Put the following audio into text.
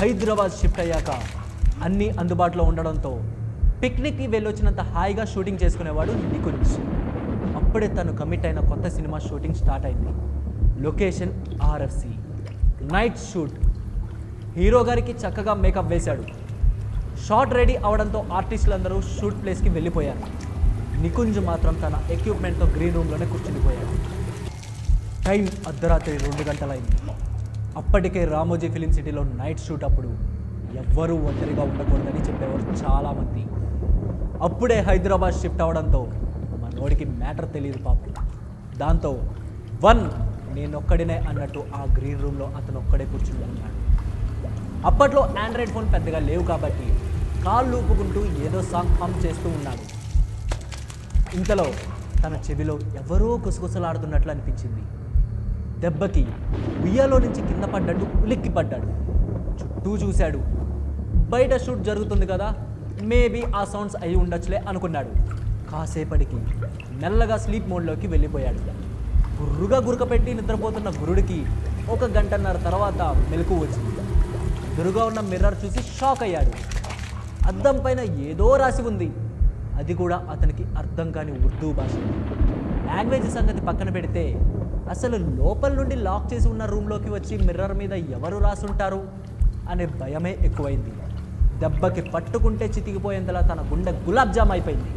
Hyderabad shift అయ్యాక అన్నీ అందుబాటులో ఉండడంతో పిక్నిక్కి వెళ్ళొచ్చినంత హాయిగా షూటింగ్ చేసుకునేవాడు నికుంజ్. అప్పుడే తను కమిట్ అయిన కొత్త సినిమా షూటింగ్ స్టార్ట్ అయింది. Location RFC, night shoot. Hero గారికి చక్కగా మేకప్ వేశాడు. షాట్ రెడీ అవడంతో ఆర్టిస్టులందరూ షూట్ ప్లేస్కి వెళ్ళిపోయారు. నికుంజ్ మాత్రం తన ఎక్విప్మెంట్తో గ్రీన్ రూమ్లోనే కూర్చుండిపోయాడు. టైం అర్ధరాత్రి 2 గంటలైంది. అప్పటికే రామోజీ ఫిలిం సిటీలో నైట్ షూట్ అప్పుడు ఎవ్వరూ ఒంటరిగా ఉండకూడదని చెప్పేవారు చాలామంది. అప్పుడే హైదరాబాద్ షిఫ్ట్ అవడంతో మనోడికి మ్యాటర్ తెలియదు పాపం. దాంతో నేనొక్కడినే అన్నట్టు ఆ గ్రీన్ రూమ్లో అతను ఒక్కడే కూర్చుని ఉన్నాడు. అప్పట్లో ఆండ్రాయిడ్ ఫోన్ పెద్దగా లేవు కాబట్టి కాళ్ళు ఊపుకుంటూ ఏదో సాంగ్ హమ్ చేస్తూ ఉన్నాడు. ఇంతలో తన చెవిలో ఎవరో గుసగుసలాడుతున్నట్లు అనిపించింది. దెబ్బకి ఉయ్యాలో నుంచి కింద పడ్డట్టు ఉలిక్కి పడ్డాడు. చుట్టూ చూశాడు. బయట షూట్ జరుగుతుంది కదా, మేబీ ఆ సౌండ్స్ అయి ఉండొచ్చులే అనుకున్నాడు. కాసేపటికి మెల్లగా స్లీప్ మోడ్లోకి వెళ్ళిపోయాడు. గుర్రుగా గురకపెట్టి నిద్రపోతున్న గురుడికి 1 గంటన్నర తర్వాత మెలకు వచ్చింది. ఎదురుగా ఉన్న మిర్రర్ చూసి షాక్ అయ్యాడు. అద్దం పైన ఏదో రాసి ఉంది. అది కూడా అతనికి అర్థం కాని ఉర్దూ భాష. లాంగ్వేజ్ సంగతి పక్కన పెడితే అసలు లోపల నుండి లాక్ చేసి ఉన్న రూమ్లోకి వచ్చి మిర్రర్ మీద ఎవరు రాసుంటారు అనే భయమే ఎక్కువైంది. దెబ్బకి పట్టుకుంటే చితికిపోయేంతలా తన గుండె గులాబ్ జామ్ అయిపోయింది.